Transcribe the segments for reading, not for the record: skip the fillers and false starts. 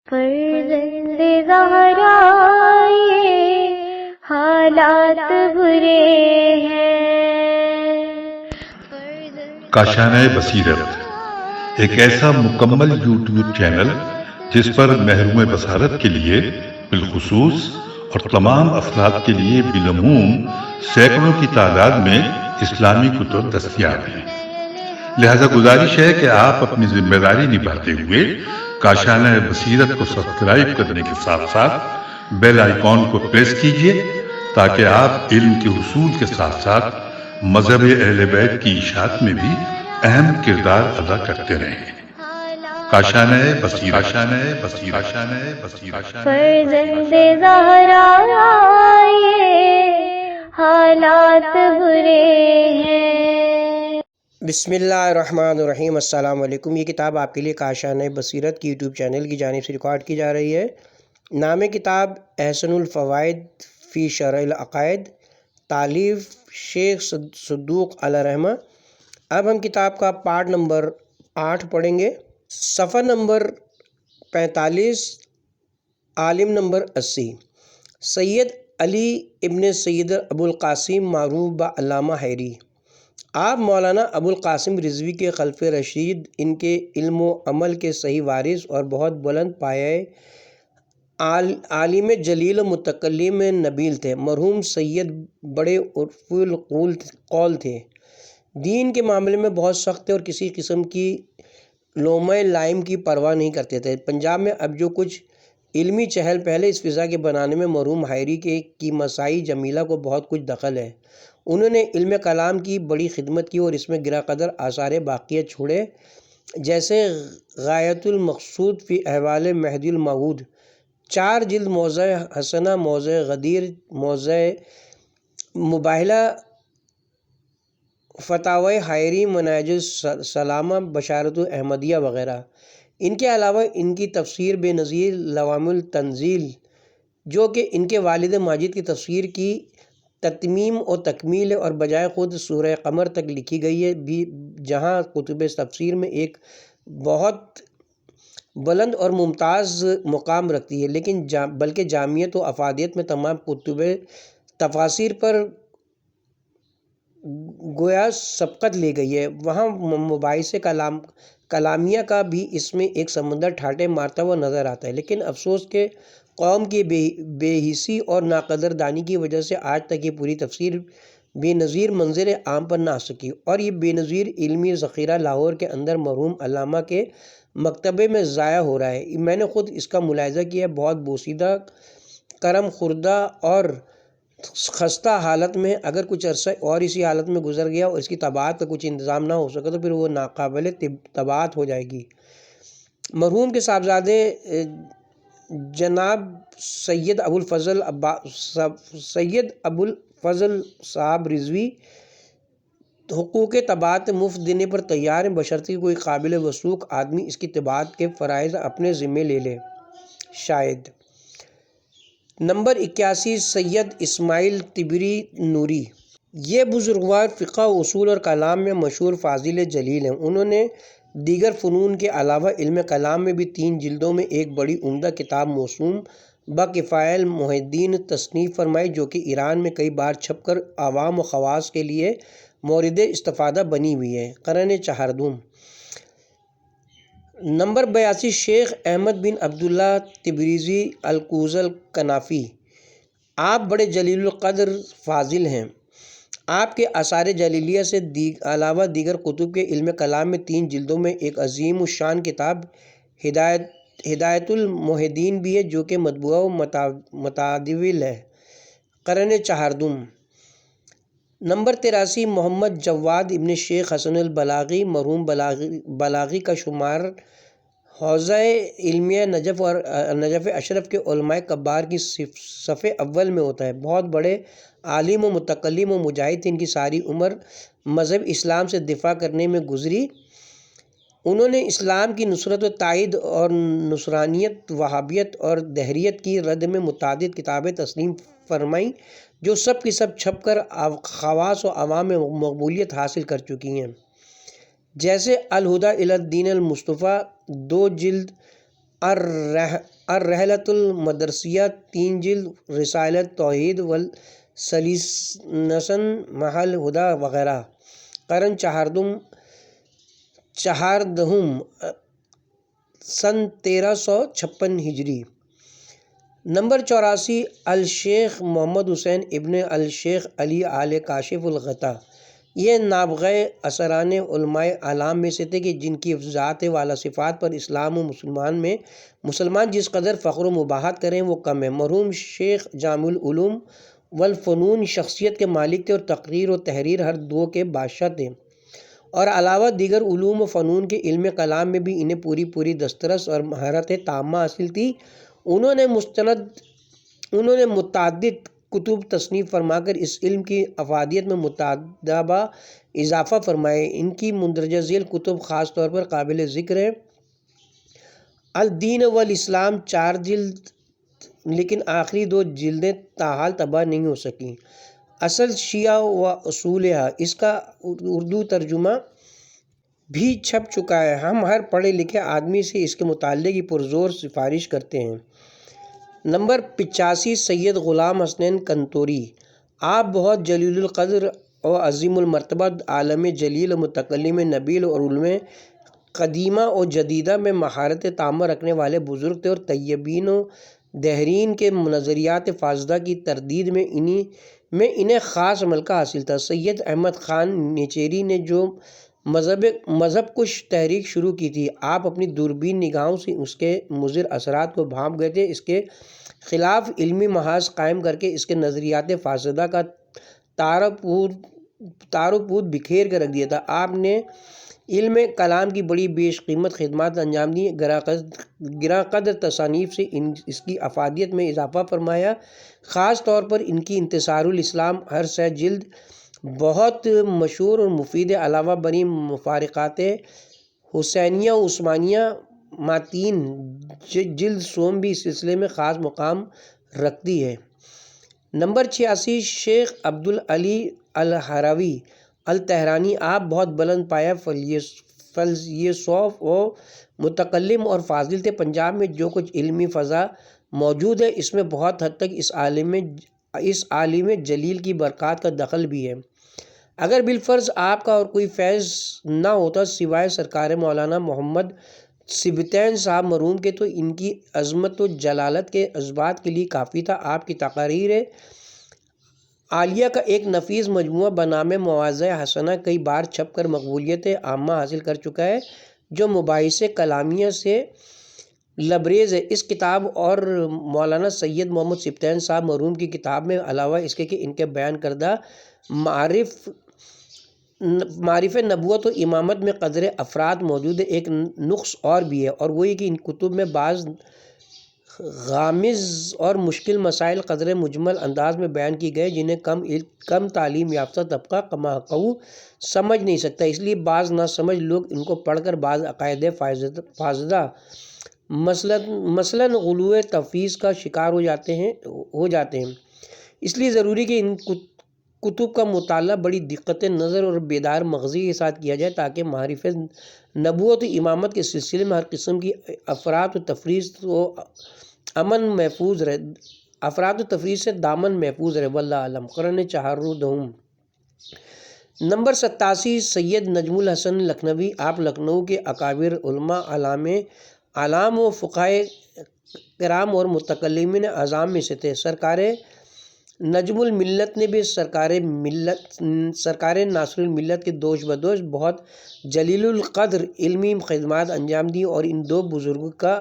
فرزند زہرا یہ حالات برے ہیں۔ کاشانہ بصیرت ایک ایسا مکمل یوٹیوب چینل جس پر محروم بصارت کے لیے بالخصوص اور تمام افراد کے لیے بالعموم سینکڑوں کی تعداد میں اسلامی کتب دستیاب ہیں۔ لہذا گزارش ہے کہ آپ اپنی ذمہ داری نبھاتے ہوئے کاشانہ بصیرت کو سبسکرائب کرنے کے ساتھ ساتھ بیل آئیکن کو پریس کیجیے تاکہ آپ علم کے حصول کے ساتھ ساتھ مذہب اہل بیت کی اشاعت میں بھی اہم کردار ادا کرتے رہیں۔ کاشانہ بصیرت۔ فرزند زہرا یہ حالات برے ہیں۔ بسم اللہ الرحمن الرحیم۔ السلام علیکم۔ یہ کتاب آپ کے لیے کاشانہ بصیرت کی یوٹیوب چینل کی جانب سے ریکارڈ کی جا رہی ہے۔ نام کتاب احسن الفوائد فی شرح العقائد، تالیف شیخ صدوق علیہ رحمہ۔ اب ہم کتاب کا پارٹ نمبر 8 پڑھیں گے۔ صفحہ نمبر 45، عالم نمبر 80۔ سید علی ابن سید ابو القاسم معروف بعلامہ حیری۔ آپ مولانا ابو القاسم رضوی کے خلف رشید، ان کے علم و عمل کے صحیح وارث اور بہت بلند پایہ عالم جلیل و متکلم نبیل تھے۔ مرحوم سید بڑے عرف القول تھے، دین کے معاملے میں بہت سخت تھے اور کسی قسم کی لومہ لائم کی پرواہ نہیں کرتے تھے۔ پنجاب میں اب جو کچھ علمی چہل پہل اس فضا کے بنانے میں مرحوم حیری کی مساعی جمیلہ کو بہت کچھ دخل ہے۔ انہوں نے علم کلام کی بڑی خدمت کی اور اس میں گرا قدر آثار باقیہ چھوڑے، جیسے غایۃ المقصود فی احوال مہدی الموعود، 4 جلد، موضع حسنہ، موضع غدیر، موضع مباہلہ، فتاوی حیری، مناہج السلامہ، بشارت احمدیہ وغیرہ۔ ان کے علاوہ ان کی تفسیر بے نظیر لوام التنزیل، جو کہ ان کے والد ماجد کی تفسیر کی تتمیم و تکمیل ہے اور بجائے خود سورہ قمر تک لکھی گئی ہے، بھی جہاں کتب تفسیر میں ایک بہت بلند اور ممتاز مقام رکھتی ہے، لیکن بلکہ جامعیت و افادیت میں تمام کتب تفاسیر پر گویا سبقت لے گئی ہے۔ وہاں مباحث کلامیہ کا بھی اس میں ایک سمندر ٹھاٹے مارتا ہوا نظر آتا ہے، لیکن افسوس کہ قوم کی بے حسی اور ناقدردانی کی وجہ سے آج تک یہ پوری تفسیر بے نظیر منظر عام پر نہ آ سکی، اور یہ بے نظیر علمی ذخیرہ لاہور کے اندر مرحوم علامہ کے مکتبے میں ضائع ہو رہا ہے۔ میں نے خود اس کا ملاحظہ کیا ہے، بہت بوسیدہ، کرم خوردہ اور خستہ حالت میں۔ اگر کچھ عرصہ اور اسی حالت میں گزر گیا اور اس کی طباعت کا کچھ انتظام نہ ہو سکا تو پھر وہ ناقابل طباعت ہو جائے گی۔ مرحوم کے صاحبزادے جناب سید ابو الفضل صاحب رضوی حقوق طباعت مفت دینے پر تیار ہیں، بشرطیکہ کوئی قابل وثوق آدمی اس کی طباعت کے فرائض اپنے ذمے لے لے۔ شاید نمبر 81، سید اسماعیل طبری نوری۔ یہ بزرگوار فقہ و اصول اور کلام میں مشہور فاضل جلیل ہیں۔ انہوں نے دیگر فنون کے علاوہ علم کلام میں بھی 3 جلدوں میں ایک بڑی عمدہ کتاب موسوم بکفایہ المحدثین تصنیف فرمائی، جو کہ ایران میں کئی بار چھپ کر عوام و خواص کے لیے مورد استفادہ بنی ہوئی ہے۔ قرن چہاردوم۔ نمبر 82، شیخ احمد بن عبداللہ تبریزی الکوزی الکنافی۔ آپ بڑے جلیل القدر فاضل ہیں۔ آپ کے آثار جلیلیہ سے علاوہ دیگر کتب کے علم کلام میں 3 جلدوں میں ایک عظیم الشان کتاب ہدایت المحدین بھی ہے، جو کہ مطبوعہ و متداول ہے۔ قرن چہاردوم۔ نمبر 83، محمد جواد ابن شیخ حسن البلاغی۔ مرحوم بلاغی کا شمار حوزہ علمیہ نجف اشرف کے علماء کبار کی صف اول میں ہوتا ہے۔ بہت بڑے عالم و متکلم و مجاہد تھے۔ ان کی ساری عمر مذہب اسلام سے دفاع کرنے میں گزری۔ انہوں نے اسلام کی نصرت و تائید اور نصرانیت، وہابیت اور دہریت کی رد میں متعدد کتابیں تصنیف فرمائیں، جو سب کی سب چھپ کر خواص و عوام میں مقبولیت حاصل کر چکی ہیں، جیسے الہدیٰ الی الدین المصطفیٰ 2 جلد، الرحلۃ المدرسیہ 3 جلد، رسالۃ توحید والسلیسن محل ہدا وغیرہ، قرن چہاردہم، سن 1356 ہجری۔ نمبر 84 الشیخ محمد حسین ابن الشیخ علی آل کاشف الغطا، یہ نابغہ اثران علماء اعلام میں سے تھے کہ جن کی ذات والا صفات پر اسلام و مسلمان جس قدر فخر و مباحت کریں وہ کم ہے۔ مرحوم شیخ جامع العلوم والفنون شخصیت کے مالک تھے اور تقریر و تحریر ہر دو کے بادشاہ تھے، اور علاوہ دیگر علوم و فنون کے علم کلام میں بھی انہیں پوری دسترس اور مہارت تامہ حاصل تھی۔ انہوں نے متعدد کتب تصنیف فرما کر اس علم کی افادیت میں متعدبہ اضافہ فرمائے۔ ان کی مندرجہ ذیل کتب خاص طور پر قابل ذکر ہیں: الدین والاسلام 4 جلد، لیکن آخری 2 جلدیں تاحال طبع نہیں ہو سکیں۔ اصل شیعہ و اصولہا، اس کا اردو ترجمہ بھی چھپ چکا ہے۔ ہم ہر پڑھے لکھے آدمی سے اس کے مطالعے کی پرزور سفارش کرتے ہیں۔ نمبر 85 سید غلام حسنین کنتوری، آپ بہت جلیل القدر و عظیم المرتبہ عالم جلیل و متکلم نبیل اور علم قدیمہ و جدیدہ میں مہارت تامہ رکھنے والے بزرگ تھے، اور طیبین و دہرین کے نظریات فاسدہ کی تردید میں انہیں خاص ملکہ حاصل تھا۔ سید احمد خان نیچیری نے جو مذہب کش تحریک شروع کی تھی، آپ اپنی دوربین نگاہوں سے اس کے مضر اثرات کو بھانپ گئے تھے، اس کے خلاف علمی محاذ قائم کر کے اس کے نظریات فاسدہ کا تار و پود بکھیر کر رکھ دیا تھا۔ آپ نے علم کلام کی بڑی بیش قیمت خدمات انجام دی، گراں قدر تصانیف سے اس کی افادیت میں اضافہ فرمایا۔ خاص طور پر ان کی انتصار الاسلام ہر 6 جلد بہت مشہور اور مفید ہے۔ علاوہ بری مفارقات حسینیہ و عثمانیہ ماتین جلد سوم بھی اس سلسلے میں خاص مقام رکھتی ہے۔ نمبر 86 شیخ عبدالعلی الہروی التہرانی، آپ بہت بلند پایہ فیلسوف و متکلم اور فاضل تھے۔ پنجاب میں جو کچھ علمی فضا موجود ہے اس میں بہت حد تک اس عالم جلیل کی برکات کا دخل بھی ہے۔ اگر بالفرض آپ کا اور کوئی فیض نہ ہوتا سوائے سرکار مولانا محمد سبطین صاحب مرحوم کے، تو ان کی عظمت و جلالت کے اثبات کے لیے کافی تھا۔ آپ کی تقاریر عالیہ کا ایک نفیس مجموعہ بنام مواعظہ حسنہ کئی بار چھپ کر مقبولیت عامہ حاصل کر چکا ہے، جو مباحث کلامیہ سے لبریز ہے۔ اس کتاب اور مولانا سید محمد سبطین صاحب مرحوم کی کتاب میں علاوہ اس کے کہ ان کے بیان کردہ معارف نبوت و امامت میں قدر افراد موجود ہے، ایک نقص اور بھی ہے، اور وہ یہ کہ ان کتب میں بعض غامض اور مشکل مسائل قدر مجمل انداز میں بیان کی گئے جنہیں کم تعلیم یافتہ طبقہ کماحقہ سمجھ نہیں سکتا، اس لیے بعض ناسمجھ لوگ ان کو پڑھ کر بعض عقائد فاسدہ مثلاً غلو تفویض کا شکار ہو جاتے ہیں۔ اس لیے ضروری کہ ان کتب کا مطالعہ بڑی دقت نظر اور بیدار مغزی کے ساتھ کیا جائے تاکہ معارف نبوت و امامت کے سلسلے میں ہر قسم کی افراط و تفریط سے دامن محفوظ رہے۔ واللہ اعلم۔ قرن چہاردہم۔ نمبر 87 سید نجم الحسن لکھنوی، آپ لکھنؤ کے اکابر علماء اعلام و فقہائے کرام اور متکلمین اعظام میں سے تھے۔ سرکار نجم الملت نے بھی سرکار ناصر الملت کے دوش بدوش بہت جلیل القدر علمی خدمات انجام دی، اور ان دو بزرگوں کا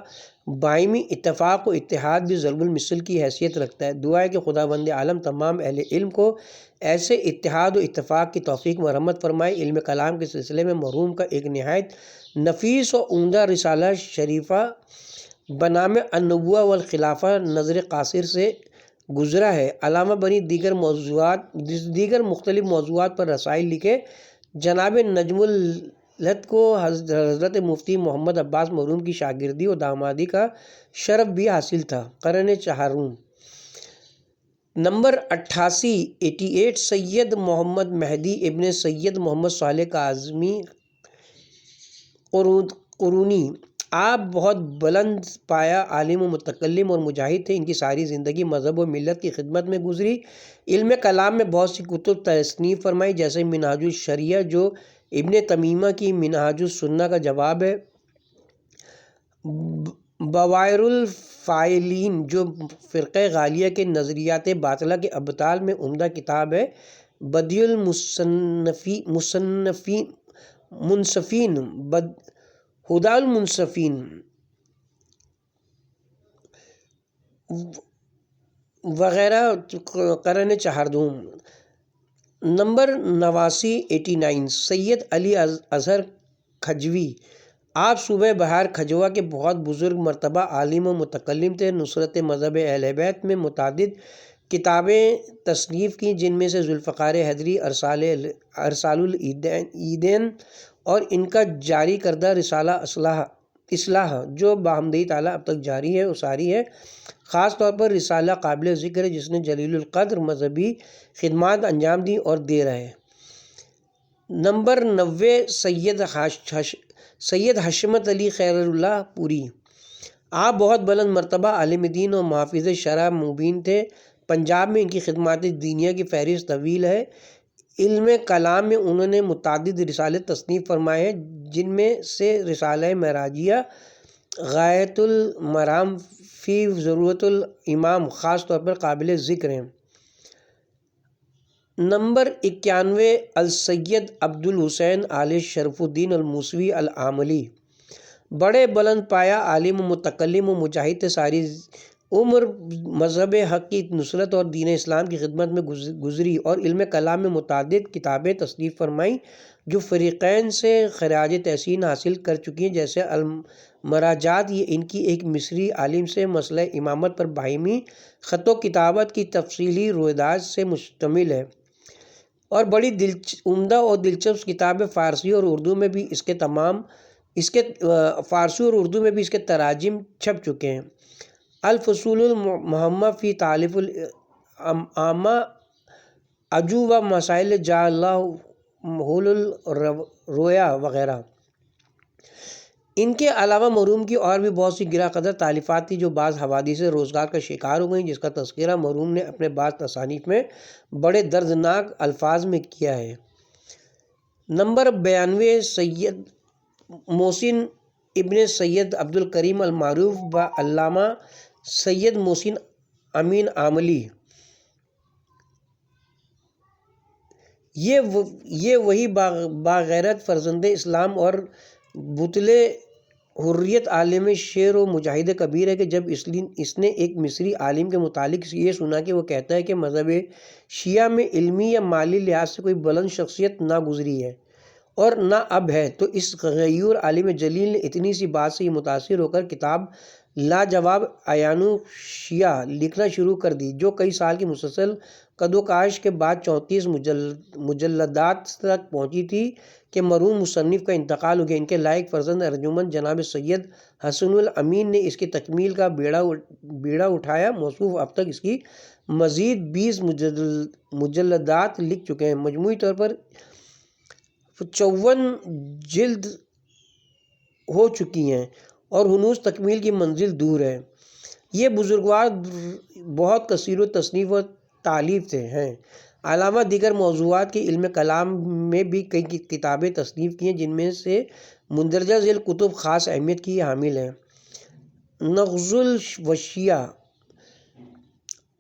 باہمی اتفاق و اتحاد بھی ضرب المثل کی حیثیت رکھتا ہے۔ دعا ہے کہ خداوند عالم تمام اہل علم کو ایسے اتحاد و اتفاق کی توفیق مرحمت فرمائے۔ علم کلام کے سلسلے میں مرحوم کا ایک نہایت نفیس و عمدہ رسالہ شریفہ بنام النبوہ والخلافہ نظر قاصر سے گزرا ہے۔ علامہ بنی دیگر مختلف موضوعات پر رسائل لکھے۔ جناب نجم الحق کو حضرت مفتی محمد عباس مرحوم کی شاگردی و دامادی کا شرف بھی حاصل تھا۔ قرن چہارم۔ نمبر 88 سید محمد مہدی ابن سید محمد صالح کاظمی قرونی، آپ بہت بلند پایا عالم و متکلم اور مجاہد تھے۔ ان کی ساری زندگی مذہب و ملت کی خدمت میں گزری۔ علم کلام میں بہت سی کتب تصنیف فرمائی، جیسے منہاج الشریعہ جو ابن تیمیہ کی منہاج السنہ کا جواب ہے، بوائر الفاعلین جو فرقہ غالیہ کے نظریات باطلہ کے ابطال میں عمدہ کتاب ہے، بدیع المنصفین، ہدی المنصفین وغیرہ، قرن چہاردہم۔ نمبر 89 سید علی اظہر کھجوی، آپ صوبہ بہار کھجوا کے بہت بزرگ مرتبہ عالم و متکلم تھے۔ نصرت مذہب اہل بیت میں متعدد کتابیں تصنیف کی، جن میں سے ذوالفقار حیدری، ارسال العیدین اور ان کا جاری کردہ رسالہ اصلاح جو بحمدِ تعالیٰ اب تک جاری ہے و ساری ہے۔ خاص طور پر رسالہ قابل ذکر ہے جس نے جلیل القدر مذہبی خدمات انجام دی اور دے رہے۔ نمبر 90 سید حشمت علی خیر اللہ پوری، آپ بہت بلند مرتبہ عالم دین اور محافظ شرع مبین تھے۔ پنجاب میں ان کی خدمات دینیہ کی فہرست طویل ہے۔ علم کلام میں انہوں نے متعدد رسالے تصنیف فرمائے ہیں، جن میں سے رسالہ معراجیہ، غایۃ المرام فی ضرورت الامام خاص طور پر قابل ذکر ہیں۔ نمبر 91 السید عبد الحسین آل شرف الدین الموسوی العاملی، بڑے بلند پایا عالم و متکلم و مجاہد تھے۔ ساری عمر مذہب حق کی نصرت اور دین اسلام کی خدمت میں گزری اور علم کلام میں متعدد کتابیں تصنیف فرمائیں جو فریقین سے خراج تحسین حاصل کر چکی ہیں، جیسے المراجات، یہ ان کی ایک مصری عالم سے مسئلہ امامت پر باہمی خط و کتابت کی تفصیلی روایات سے مشتمل ہے اور بڑی عمدہ اور دلچسپ کتاب ہے۔ فارسی اور اردو میں بھی اس کے تراجم چھپ چکے ہیں۔ الفصول المہمہ فی تالیف العامہ عجو و مسائل جا اللہ حول الرویا وغیرہ۔ ان کے علاوہ مرحوم کی اور بھی بہت سی گراں قدر تالیفات تھیں جو بعض حوادث روزگار کا شکار ہو گئیں، جس کا تذکرہ مرحوم نے اپنے بعض تصانیف میں بڑے دردناک الفاظ میں کیا ہے۔ نمبر 92 سید محسن ابن سید عبد الکریم المعروف بعلامہ سید محسن امین عاملی، یہ وہی باغیرت فرزند اسلام اور بطل حریت عالم شعر و مجاہد کبیر ہے کہ جب اس نے ایک مصری عالم کے متعلق یہ سنا کہ وہ کہتا ہے کہ مذہب شیعہ میں علمی یا مالی لحاظ سے کوئی بلند شخصیت نہ گزری ہے اور نہ اب ہے، تو اس غیور عالم جلیل نے اتنی سی بات سے متاثر ہو کر کتاب لاجواب اعیان شیعہ لکھنا شروع کر دی، جو کئی سال کی مسلسل قد و کاش کے بعد 34 مجلدات تک پہنچی تھی کہ مرحوم مصنف کا انتقال ہو گیا۔ ان کے لائق فرزند ارجمند جناب سید حسن الامین نے اس کی تکمیل کا بیڑا اٹھایا۔ موصوف اب تک اس کی مزید 20 مجلدات لکھ چکے ہیں، مجموعی طور پر 54 جلد ہو چکی ہیں اور ہنوز تکمیل کی منزل دور ہے۔ یہ بزرگوار بہت کثیر و تصنیف و تالیف ہیں، علاوہ دیگر موضوعات کے علم کلام میں بھی کئی کتابیں تصنیف کی ہیں، جن میں سے مندرجہ ذیل کتب خاص اہمیت کی حامل ہیں۔ نغز الوشیہ،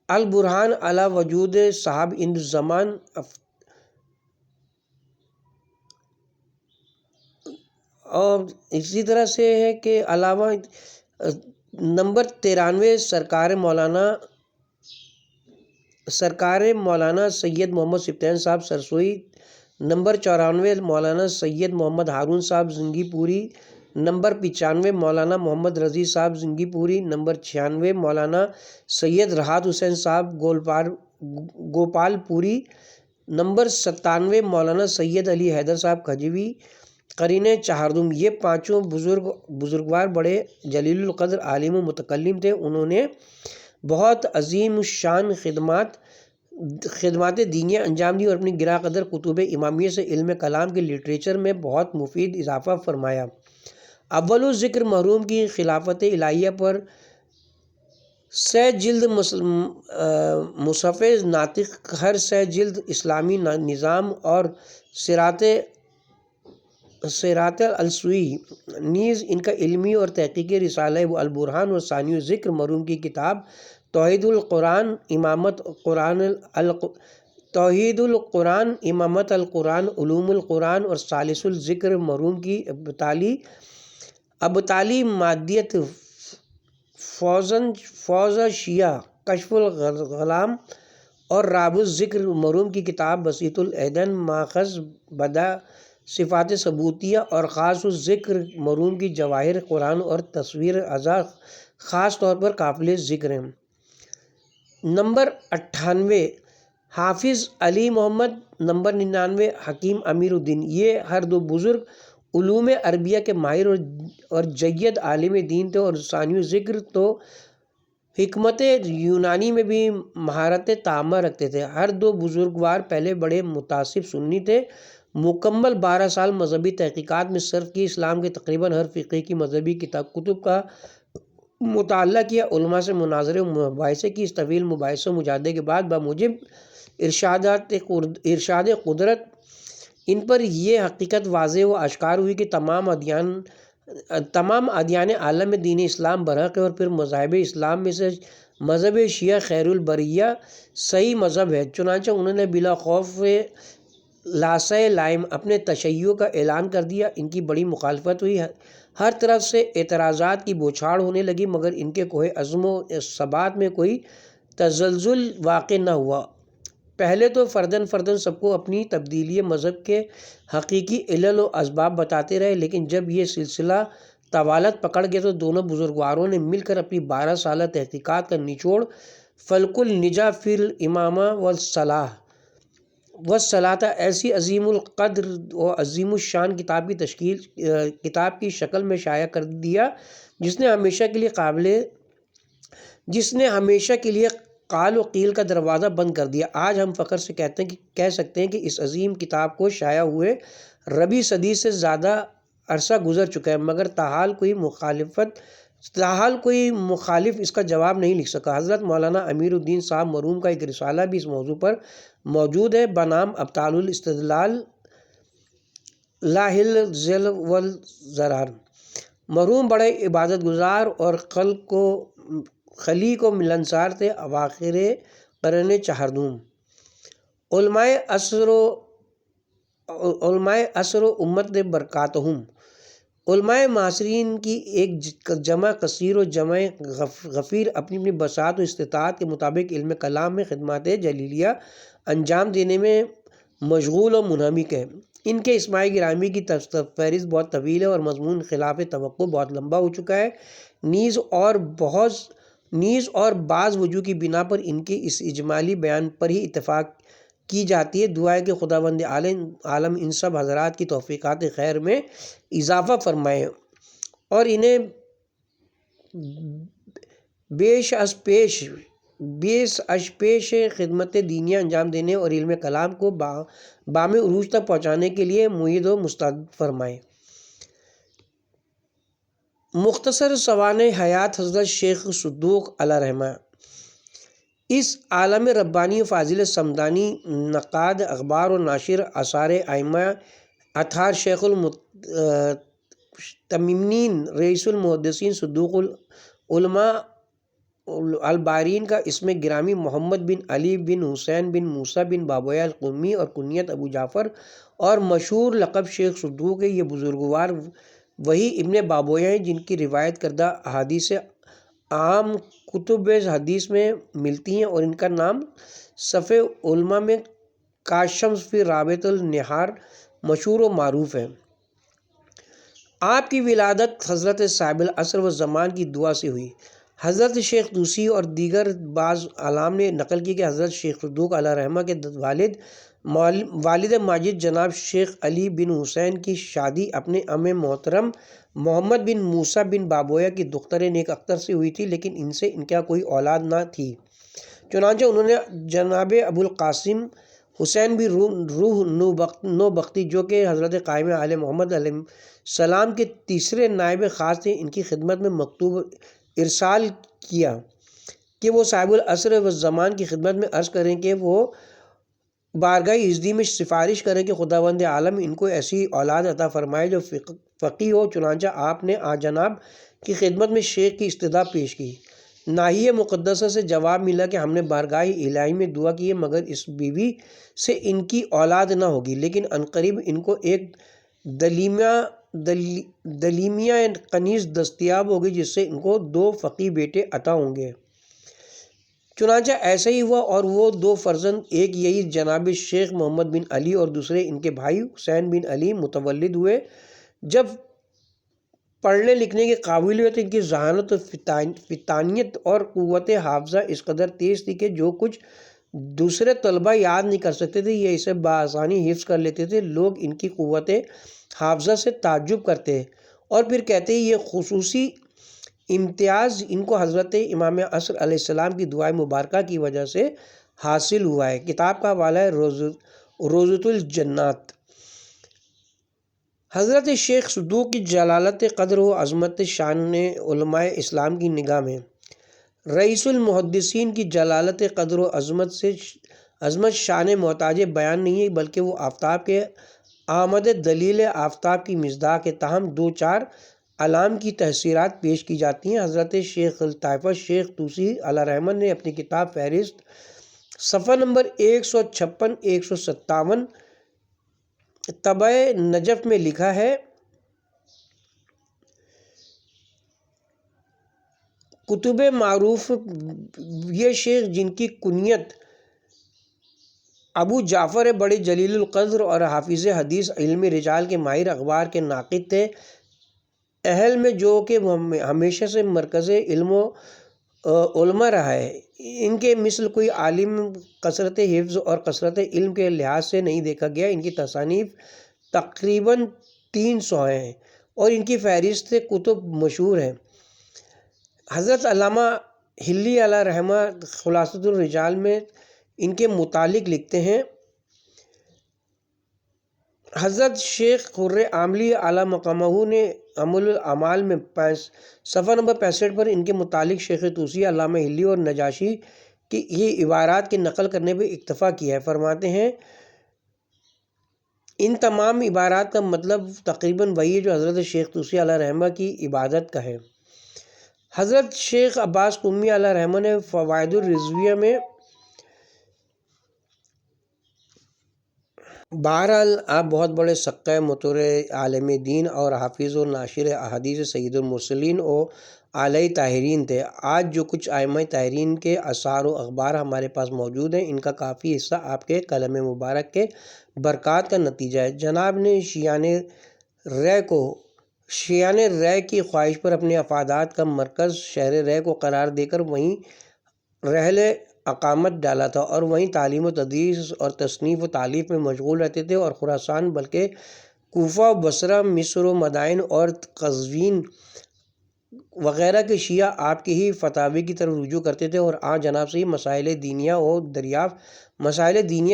البرہان علی وجود صاحب ہند زمان، اور اسی طرح سے ہے کہ علاوہ نمبر 93 سرکار مولانا سید محمد سبطین صاحب سرسوئی، نمبر 94 مولانا سید محمد ہارون صاحب زنگی پوری، نمبر 95 مولانا محمد رضی صاحب زنگی پوری، نمبر 96 مولانا سید راحت حسین صاحب گوپال پوری، نمبر 97 مولانا سید علی حیدر صاحب کھجوی، قرن چہاردہم۔ یہ پانچوں بزرگوار بڑے جلیل القدر عالم و متکلم تھے۔ انہوں نے بہت عظیم الشان خدمات دینیہ انجام دی اور اپنی گراں قدر کتب امامیہ سے علم کلام کے لٹریچر میں بہت مفید اضافہ فرمایا۔ اول الذکر مرحوم کی خلافت الہیہ پر 100 جلد مصحف ناطق، ہر 100 جلد اسلامی نظام اور سیرات السوی، نیز ان کا علمی اور تحقیقی رسالہ البرہان اور ثانی الذکر مرحوم کی کتاب توحید القرآن، امامت القرآن، علوم القرآن اور ثالث الذکر مرحوم کی ابطالی مادیت، فوز شیعہ، کشف الغلام اور راب الذکر مرحوم کی کتاب بسیط العدن، ماخذ بدا صفات ثبوتیہ اور خاص الذکر مرحوم کی جواہر قرآن اور تصویر اعضاء خاص طور پر قابل ذکر ہیں۔ نمبر 98 حافظ علی محمد، نمبر 99 حکیم امیر الدین۔ یہ ہر دو بزرگ علوم عربیہ کے ماہر اور جید عالم دین تھے اور ثانی ذکر تو حکمت یونانی میں بھی مہارت تامہ رکھتے تھے۔ ہر دو بزرگوار پہلے بڑے متعصب سنی تھے۔ مکمل 12 سال مذہبی تحقیقات میں صرف کی، اسلام کے تقریباً ہر فقہ کی مذہبی کتب کا مطالعہ کیا، علماء سے مناظرے و مباحثے کی۔ اس طویل مباحثے و مجاہدے کے بعد بموجب ارشاد قدرت ان پر یہ حقیقت واضح و آشکار ہوئی کہ تمام ادیان عالم میں دین اسلام برحق ہے، اور پھر مذاہب اسلام میں سے مذہب شیعہ خیر البریہ صحیح مذہب ہے۔ چنانچہ انہوں نے بلا خوف لاسع لائم اپنے تشیع کا اعلان کر دیا۔ ان کی بڑی مخالفت ہوئی، ہر طرف سے اعتراضات کی بوچھاڑ ہونے لگی، مگر ان کے کوہ عزم و ثبات میں کوئی تزلزل واقع نہ ہوا۔ پہلے تو فرداً سب کو اپنی تبدیلی مذہب کے حقیقی علل و اسباب بتاتے رہے، لیکن جب یہ سلسلہ طوالت پکڑ گیا تو دونوں بزرگواروں نے مل کر اپنی 12 سالہ تحقیقات کا نچوڑ فلک النجا فی الامامہ والصلاۃ ایسی عظیم القدر و عظیم الشان کتاب کی شکل میں شائع کر دیا، جس نے ہمیشہ کے لیے قال و قیل کا دروازہ بند کر دیا۔ آج ہم فخر سے کہہ سکتے ہیں کہ اس عظیم کتاب کو شائع ہوئے ربع صدی سے زیادہ عرصہ گزر چکا ہے، مگر تاحال کوئی مخالف اس کا جواب نہیں لکھ سکا۔ حضرت مولانا امیر الدین صاحب مرحوم کا ایک رسالہ بھی اس موضوع پر موجود ہے بنام ابطال الاستدلال لا الذل والضرار۔ مرحوم بڑے عبادت گزار اور خلیق و ملنسار تھے۔ اواخر قرن چہاردوم علماء عصر و امت برکاتہم، علماء معاصرین کی ایک جمع کثیر و جمع غفیر اپنی بساط و استطاعت کے مطابق علم کلام میں خدمات جلیلیہ انجام دینے میں مشغول و منہمک ہے۔ ان کے اسماء گرامی کی فہرست بہت طویل ہے اور مضمون خلاف توقع بہت لمبا ہو چکا ہے۔ نیز اور بعض وجوہ کی بنا پر ان کے اس اجمالی بیان پر ہی اتفاق کی جاتی ہے۔ دعا ہے کہ خداوند عالم ان سب حضرات کی توفیقات خیر میں اضافہ فرمائے اور انہیں بیش از پیش خدمت دینیہ انجام دینے اور علم کلام کو بام عروج تک پہنچانے کے لیے معید و مستعد فرمائے۔ مختصر سوانح حیات حضرت شیخ صدوق علیہ رحمہ۔ اس عالم ربانی و فاضل سمدانی، نقاد اخبار و ناشر آثار ائمہ اطہار، شیخ المتممین، رئیس المحدثین، صدوق العلماء البارین کا اسم گرامی محمد بن علی بن حسین بن موسیٰ بن بابویہ القمی اور کنیت ابو جعفر اور مشہور لقب شیخ صدوق ہے۔ یہ بزرگوار وہی ابن بابویہ ہیں جن کی روایت کردہ احادیث عام کتب حدیث میں ملتی ہیں اور ان کا نام صفِ علماء میں کاشمس فی رابط النہار مشہور و معروف ہے۔ آپ کی ولادت حضرت صاحب العصر و زمان کی دعا سے ہوئی۔ حضرت شیخ طوسی اور دیگر بعض اعلام نے نقل کی کہ حضرت شیخ صدوق علیہ رحمہ کے والد ماجد جناب شیخ علی بن حسین کی شادی اپنے عم محترم محمد بن موسیٰ بن بابویہ کی دختر نیک اختر سے ہوئی تھی، لیکن ان سے ان کا کوئی اولاد نہ تھی۔ چنانچہ انہوں نے جناب ابو القاسم حسین بن روح نوبختی جو کہ حضرت قائم آل محمد علیہ سلام کے تیسرے نائب خاص تھے، ان کی خدمت میں مکتوب ارسال کیا کہ وہ صاحب العصر و زمان کی خدمت میں عرض کریں کہ وہ بارگاہ ازدی میں سفارش کریں کہ خداوند عالم ان کو ایسی اولاد عطا فرمائے جو فقیہ ہو۔ چنانچہ آپ نے جناب کی خدمت میں شیخ کی استدعا پیش کی۔ ناحیہ مقدسہ سے جواب ملا کہ ہم نے بارگاہ الہی میں دعا کی ہے مگر اس بیوی سے ان کی اولاد نہ ہوگی، لیکن عنقریب ان کو ایک دلیمیہ کنیز دستیاب ہوگی جس سے ان کو 2 فقیہ بیٹے عطا ہوں گے۔ چنانچہ ایسا ہی ہوا اور وہ 2 فرزند، ایک یہی جناب شیخ محمد بن علی اور دوسرے ان کے بھائی حسین بن علی متولد ہوئے۔ جب پڑھنے لکھنے کے قابل ہوئے تو ان کی ذہانت و فطانیت اور قوت حافظہ اس قدر تیز تھی کہ جو کچھ دوسرے طلبہ یاد نہیں کر سکتے تھے یہ اسے بآسانی حفظ کر لیتے تھے۔ لوگ ان کی قوت حافظہ سے تعجب کرتے اور پھر کہتے یہ خصوصی امتیاز ان کو حضرت امام عصر علیہ السلام کی دعائے مبارکہ کی وجہ سے حاصل ہوا ہے۔ کتاب کا حوالہ ہے روضۃ الجنات۔ حضرت شیخ صدوق کی جلالت قدر و عظمت شان علماء اسلام کی نگاہ میں رئیس المحدثین کی جلالت قدر و عظمت شان محتاج بیان نہیں ہے، بلکہ وہ آفتاب کے آمد دلیل آفتاب کی مصداق ہے۔ تاہم 2-4 علام کی تحصیلات پیش کی جاتی ہیں۔ حضرت شیخ الطائفہ شیخ طوسی علیہ رحمت نے اپنی کتاب فہرست صفحہ نمبر 156-157 طبع نجف میں لکھا ہے، کتب معروف یہ شیخ جن کی کنیت ابو جعفر بڑے جلیل القدر اور حافظ حدیث، علم رجال کے ماہر، اخبار کے ناقد تھے، اہل میں جو کہ ہمیشہ سے مرکز علم و علماء رہا ہے، ان کے مثل کوئی عالم کثرت حفظ اور کثرت علم کے لحاظ سے نہیں دیکھا گیا۔ ان کی تصانیف تقریباً 300 ہیں اور ان کی فہرست کتب مشہور ہیں۔ حضرت علامہ ہلی علیہ رحمہ خلاصۃ الرجال میں ان کے متعلق لکھتے ہیں، حضرت شیخ خر عاملی اعلیٰ مقامہ نے عمل الاعمال میں صفحہ نمبر 65 پر ان کے متعلق شیخ طوسی، علامہ ہلی اور نجاشی کی یہ عبارات کی نقل کرنے پہ اکتفا کیا ہے۔ فرماتے ہیں ان تمام عبارات کا مطلب تقریباً وہی ہے جو حضرت شیخ طوسی علیہ رحمہ کی عبادت کا ہے۔ حضرت شیخ عباس قمی علیہ رحمہ نے فوائد الرضویہ میں بہرحال آپ بہت بڑے سقہ مطر عالم دین اور حافظ و ناشر احادیث سید المرسلین و اعلی طاہرین تھے۔ آج جو کچھ ائمہ طاہرین کے آثار و اخبار ہمارے پاس موجود ہیں ان کا کافی حصہ آپ کے قلم مبارک کے برکات کا نتیجہ ہے۔ جناب نے شیعان رے کی خواہش پر اپنے افادات کا مرکز شہر رے کو قرار دے کر وہیں رحل اقامت ڈالا تھا اور وہیں تعلیم و تدریس اور تصنیف و تالیف میں مشغول رہتے تھے، اور خراسان بلکہ کوفہ و بصرہ، مصر و مدائن اور قزوین وغیرہ کے شیعہ آپ کے ہی فتاوی کی طرف رجوع کرتے تھے اور جناب سے ہی مسائل دینیہ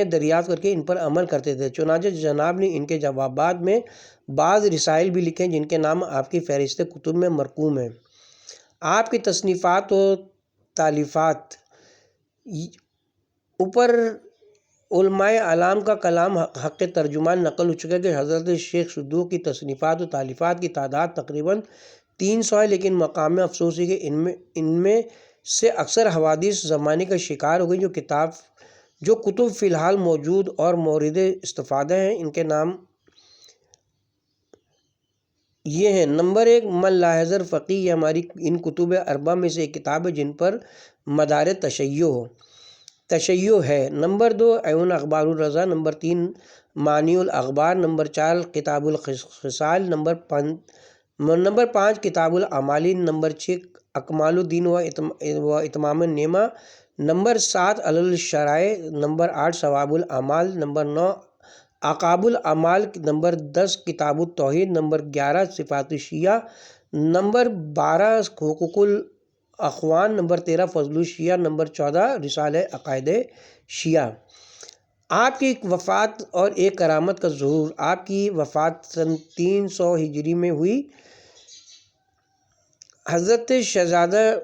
دریافت کر کے ان پر عمل کرتے تھے۔ چنانچہ جناب نے ان کے جوابات میں بعض رسائل بھی لکھے جن کے نام آپ کی فہرست کتب میں مرقوم ہیں۔ آپ کی تصنیفات و تالیفات اوپر علماء اعلام کا کلام حق ترجمان نقل ہو چکا ہے کہ حضرت شیخ صدوق کی تصنیفات و تالیفات کی تعداد تقریباً 300 ہے، لیکن مقام افسوس ہے کہ ان میں سے اکثر حوادث زمانے کا شکار ہو گئی۔ جو کتب فی الحال موجود اور مورد استفادہ ہیں ان کے نام یہ ہیں: نمبر 1 من لا یحضر فقیہ، یہ ہماری ان کتب اربع میں سے ایک کتاب ہے جن پر مدار تشیع ہے۔ نمبر 2 عیون اخبار الرضا، نمبر 3 معانی الاخبار، نمبر 4 کتاب الخصال، نمبر 5 کتاب الاعمال، نمبر 6 اکمال الدین و اتمام النعمہ، نمبر 7 علل الشرائع، نمبر 8 ثواب الاعمال، نمبر 9 عقاب الاعمال، نمبر 10 کتاب التوحید، نمبر 11 صفات الشیعہ، نمبر 12 حقوق الاخوان، نمبر 13 فضل الشیعہ، نمبر 14 رسالہ عقائد شیعہ۔ آپ کی ایک وفات اور ایک کرامت کا ظہور۔ آپ کی وفات سن 300 ہجری میں ہوئی۔ حضرت شہزادہ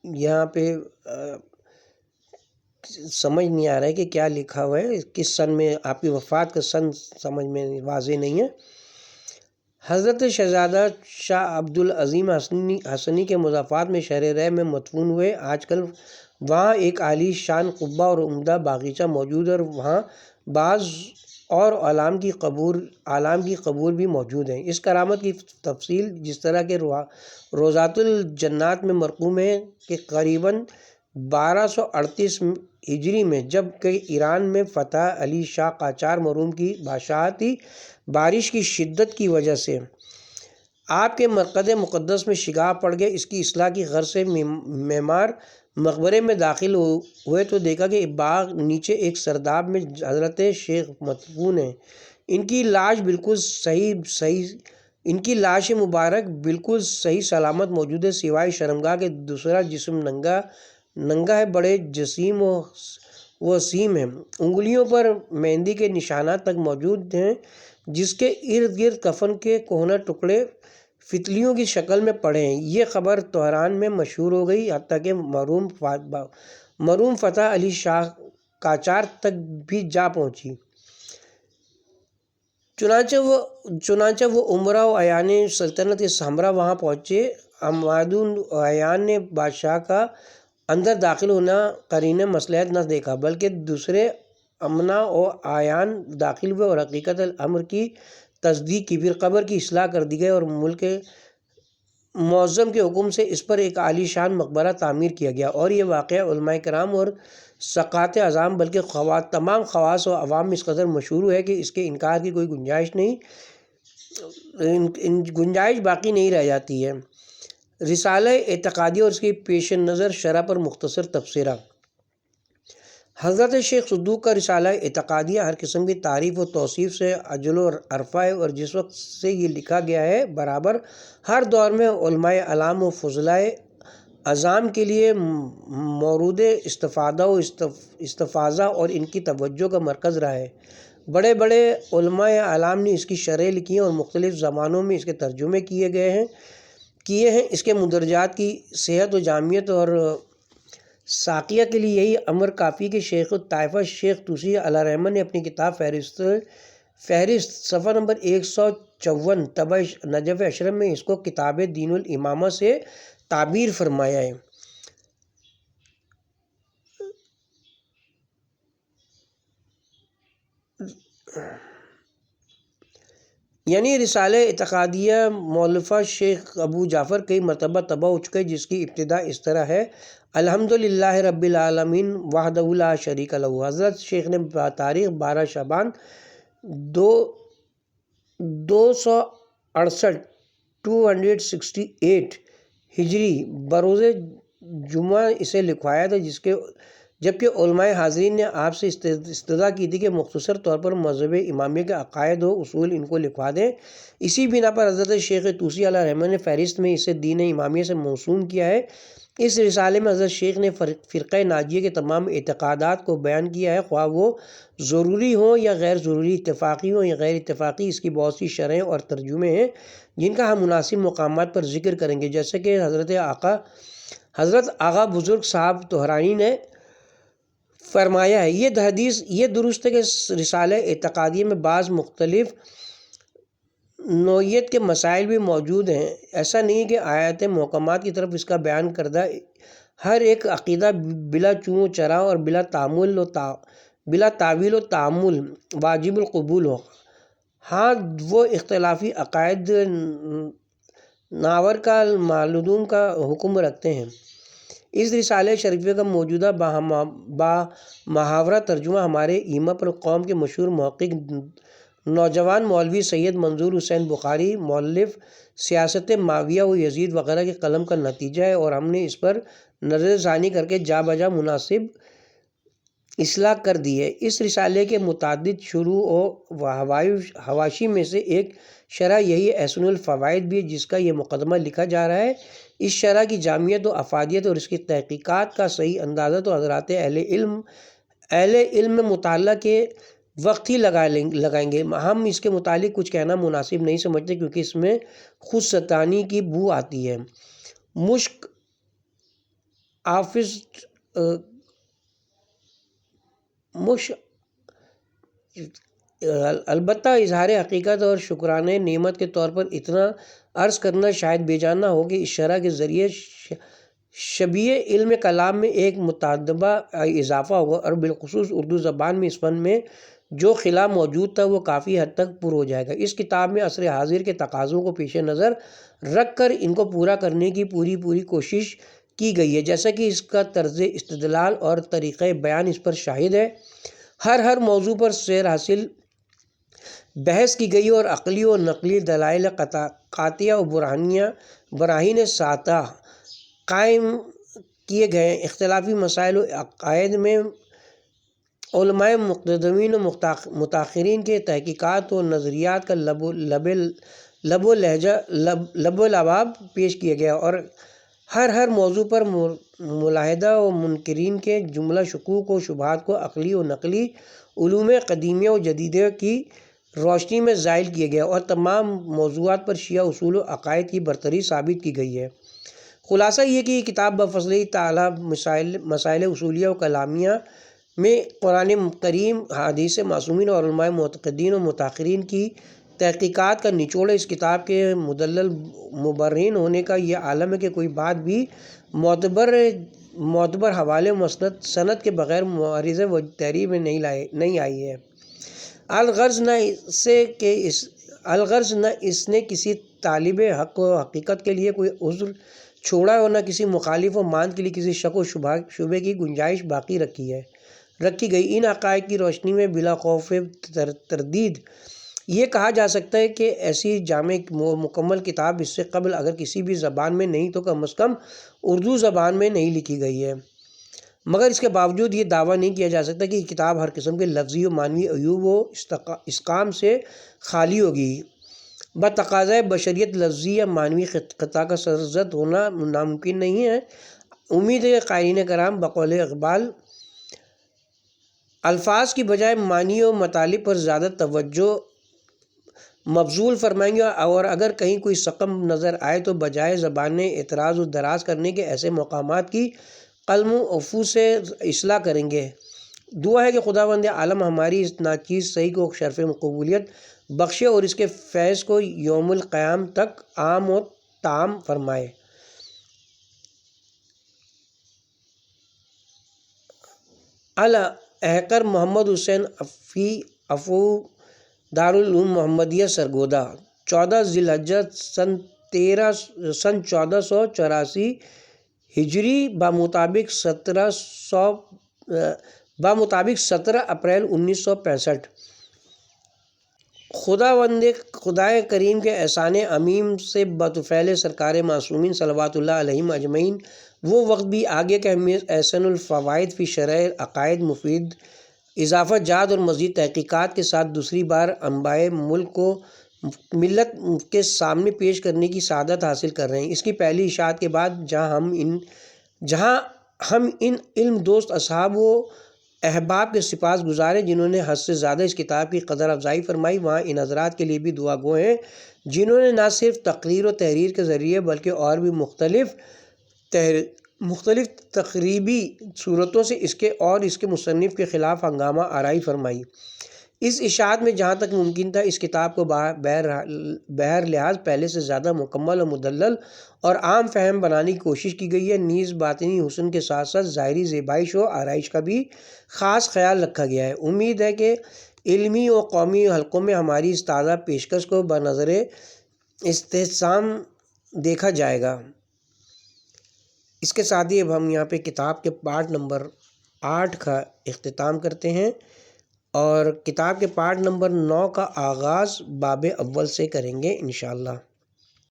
یہاں پہ سمجھ نہیں آ رہا ہے کہ کیا لکھا ہوا ہے، کس سن میں آپ کی وفات کا سن سمجھ میں واضح نہیں ہے۔ حضرت شہزادہ شاہ عبدالعظیم حسنی کے مضافات میں شہر رے میں مدفون ہوئے۔ آج کل وہاں ایک عالی شان قبہ اور عمدہ باغیچہ موجود ہے اور وہاں بعض اور اعلام کی قبور بھی موجود ہیں۔ اس کرامت کی تفصیل جس طرح کے روضات الجنات میں مرقوم ہے کہ قریباً 1238 ہجری میں جب کہ ایران میں فتح علی شاہ قاجار مرحوم کی بادشاہتی بارش کی شدت کی وجہ سے آپ کے مرقد مقدس میں شگاف پڑ گئے، اس کی اصلاح کی غرض سے معمار مقبرے میں داخل ہوئے تو دیکھا کہ باغ نیچے ایک سرداب میں حضرت شیخ مدفون ہیں۔ ان کی لاش مبارک بالکل صحیح سلامت موجود ہے، سوائے شرمگاہ کے دوسرا جسم ننگا ہے، بڑے جسیم و وسیم ہے، انگلیوں پر مہندی کے نشانات تک موجود ہیں، جس کے ارد گرد کفن کے کہنہ ٹکڑے فتلیوں کی شکل میں پڑے ہیں۔ یہ خبر تہران میں مشہور ہو گئی، حتیٰ کہ مرحوم فتح علی شاہ قاجار تک بھی جا پہنچی۔ چنانچہ وہ عمرہ و اعیان سلطنت حمراء وہاں پہنچے۔ عماد اعیان نے بادشاہ کا اندر داخل ہونا قرینہ مصلحت نہ دیکھا، بلکہ دوسرے امنا و اعیان داخل ہوئے اور حقیقت الامر کی تصدیق کی۔ پھر قبر کی اصلاح کر دی گئی اور ملک معظم کے حکم سے اس پر ایک عالی شان مقبرہ تعمیر کیا گیا، اور یہ واقعہ علماء کرام اور ثقات اعظام بلکہ تمام خواص و عوام میں اس قدر مشہور ہے کہ اس کے انکار کی کوئی گنجائش باقی نہیں رہ جاتی ہے۔ رسالہ اعتقادیہ اور اس کی پیش نظر شرح پر مختصر تبصرہ۔ حضرت شیخ صدوق کا رسالہ اعتقادیہ ہر قسم کی تعریف و توصیف سے عجل و عرفہ ہے، اور جس وقت سے یہ لکھا گیا ہے برابر ہر دور میں علماء اعلام و فضلاء اعظام کے لیے مورد استفادہ و استفاضہ اور ان کی توجہ کا مرکز رہا ہے۔ بڑے بڑے علماء اعلام نے اس کی شرح لکھی ہیں اور مختلف زبانوں میں اس کے ترجمے کیے ہیں۔ اس کے مندرجات کی صحت و جامعیت اور ساقیہ کے لیے یہی امر کافی کہ شیخ الطائفہ شیخ طوسی علیہ رحمہ نے اپنی کتاب فہرست صفحہ نمبر 154 طبع نجف اشرف میں اس کو کتاب دین الامامہ سے تعبیر فرمایا ہے۔ یعنی رسالہ اعتقادیہ مولفہ شیخ ابو جعفر کئی مرتبہ طبع ہو چکے، جس کی ابتدا اس طرح ہے: الحمدللہ رب العالمین وحدہ لا شریک لہ۔ حضرت شیخ نے بتاریخ 12 شعبان 268 ہجری بروز جمعہ اسے لکھوایا تھا، جبکہ علماء حاضرین نے آپ سے استدعا کی تھی کہ مختصر طور پر مذہب امامیہ کے عقائد و اصول ان کو لکھوا دیں۔ اسی بنا پر حضرت شیخ طوسی علیہ رحمہ نے فہرست میں اسے دین امامیہ سے موسوم کیا ہے۔ اس رسالے میں حضرت شیخ نے فرقہ ناجیہ کے تمام اعتقادات کو بیان کیا ہے، خواہ وہ ضروری ہوں یا غیر ضروری، اتفاقی ہوں یا غیر اتفاقی۔ اس کی بہت سی شرحیں اور ترجمے ہیں جن کا ہم مناسب مقامات پر ذکر کریں گے، جیسے کہ حضرت آغا بزرگ صاحب تہرانی نے فرمایا ہے: یہ درست ہے کہ رسالہ اعتقادیہ میں بعض مختلف نوعیت کے مسائل بھی موجود ہیں۔ ایسا نہیں کہ آیات محکمات کی طرف اس کا بیان کردہ ہر ایک عقیدہ بلا چوں و چرا اور بلا تاویل و تعامل واجب القبول ہو۔ ہاں، وہ اختلافی عقائد ناور کا معلوم کا حکم رکھتے ہیں۔ اس رسالہ شریفہ کا موجودہ با محاورہ ترجمہ ہمارے ایمہ پر قوم کے مشہور محقق نوجوان مولوی سید منظور حسین بخاری مؤلف سیاست معاویہ و یزید وغیرہ کے قلم کا نتیجہ ہے، اور ہم نے اس پر نظر ثانی کر کے جا بجا مناسب اصلاح کر دی ہے۔ اس رسالے کے متعدد شروع و حواشی میں سے ایک شرح یہی احسن الفوائد بھی ہے جس کا یہ مقدمہ لکھا جا رہا ہے۔ اس شرح کی جامعیت و افادیت اور اس کی تحقیقات کا صحیح اندازہ تو حضرات اہل علم مطالعہ کے وقت ہی لگائیں گے۔ ہم اس کے متعلق کچھ کہنا مناسب نہیں سمجھتے کیونکہ اس میں خود ستانی کی بو آتی ہے۔ مشک البتہ اظہار حقیقت اور شکرانے نعمت کے طور پر اتنا عرض کرنا شاید بے جان نہ ہو کہ اس شرح کے ذریعے شبیہ علم کلام میں ایک متعدبہ اضافہ ہوگا اور بالخصوص اردو زبان میں اس فن میں جو خلا موجود تھا وہ کافی حد تک پر ہو جائے گا۔ اس کتاب میں عصر حاضر کے تقاضوں کو پیش نظر رکھ کر ان کو پورا کرنے کی پوری کوشش کی گئی ہے، جیسا کہ اس کا طرز استدلال اور طریقہ بیان اس پر شاہد ہے۔ ہر موضوع پر سیر حاصل بحث کی گئی اور عقلی و نقلی دلائل قاطعہ و براہین ساطع قائم کیے گئے۔ اختلافی مسائل و عقائد میں علماء مقتدمین و متاخرین کے تحقیقات و نظریات کا لب و لباب پیش کیا گیا اور ہر موضوع پر ملاحدہ و منکرین کے جملہ شکوک و شبہات کو عقلی و نقلی علوم قدیمہ و جدیدہ کی روشنی میں زائل کیا گیا اور تمام موضوعات پر شیعہ اصول و عقائد کی برتری ثابت کی گئی ہے۔ خلاصہ یہ کہ یہ کتاب بفضل تعالیٰ مسائل اصولیہ و کلامیہ میں قرآن کریم، حدیث معصومین اور علماء معتقدین و متاخرین کی تحقیقات کا نچوڑ ہے۔ اس کتاب کے مدلل مبرہین ہونے کا یہ عالم ہے کہ کوئی بات بھی معتبر حوالے و سند کے بغیر معارضے و تحریر میں نہیں آئی ہے۔ الغرض نہ اس نے کسی طالب حق و حقیقت کے لیے کوئی عذر چھوڑا اور نہ کسی مخالف و ماند کے لیے کسی شک و شبے کی گنجائش باقی رکھی گئی۔ ان حقائق کی روشنی میں بلا خوف تردید یہ کہا جا سکتا ہے کہ ایسی جامع مکمل کتاب اس سے قبل اگر کسی بھی زبان میں نہیں تو کم از کم اردو زبان میں نہیں لکھی گئی ہے، مگر اس کے باوجود یہ دعویٰ نہیں کیا جا سکتا کہ یہ کتاب ہر قسم کے لفظی و معنوی عیوب و اسقام سے خالی ہوگی۔ بتقاضۂ بشریت لفظی یا معنوی خطا کا سرزد ہونا ناممکن نہیں ہے۔ امید ہے کہ قارئین کرام بقول اقبال الفاظ کی بجائے معنی و مطالب پر زیادہ توجہ مبذول فرمائیں گے اور اگر کہیں کوئی سقم نظر آئے تو بجائے زبان اعتراض و دراز کرنے کے ایسے مقامات کی قلم و عفو سے اصلاح کریں گے۔ دعا ہے کہ خداوند عالم ہماری اس ناچیز صحیح کو شرف قبولیت بخشے اور اس کے فیض کو یوم القیام تک عام و تام فرمائے۔ احقر محمد حسین افو دارالعلوم محمدیہ سرگودا 14 ذی الحجہ سن 1484 ہجری بمطابق 17 اپریل 1965۔ خدائے کریم کے احسان عمیم سے بطفیل سرکار معصومین صلوات اللہ علیہم اجمعین وہ وقت بھی آگے کہ احسن الفوائد فی شرح عقائد مفید اضافہ جات اور مزید تحقیقات کے ساتھ دوسری بار انبائے ملت کے سامنے پیش کرنے کی سعادت حاصل کر رہے ہیں۔ اس کی پہلی اشاعت کے بعد جہاں ہم ان علم دوست اصحاب و احباب کے سپاس گزار ہیں جنہوں نے حد سے زیادہ اس کتاب کی قدر افزائی فرمائی، وہاں ان حضرات کے لیے بھی دعا گو ہیں جنہوں نے نہ صرف تقریر و تحریر کے ذریعے بلکہ اور بھی مختلف تقریبی صورتوں سے اس کے مصنف کے خلاف ہنگامہ آرائی فرمائی۔ اس اشاعت میں جہاں تک ممکن تھا اس کتاب کو بہر لحاظ پہلے سے زیادہ مکمل و مدلل اور عام فہم بنانے کی کوشش کی گئی ہے، نیز باطنی حسن کے ساتھ ساتھ ظاہری زیبائش و آرائش کا بھی خاص خیال رکھا گیا ہے۔ امید ہے کہ علمی و قومی حلقوں میں ہماری اس تازہ پیشکش کو بنظر استحسان دیکھا جائے گا۔ اس کے ساتھ ہی اب ہم یہاں پہ کتاب کے پارٹ نمبر 8 کا اختتام کرتے ہیں اور کتاب کے پارٹ نمبر 9 کا آغاز باب اول سے کریں گے انشاءاللہ۔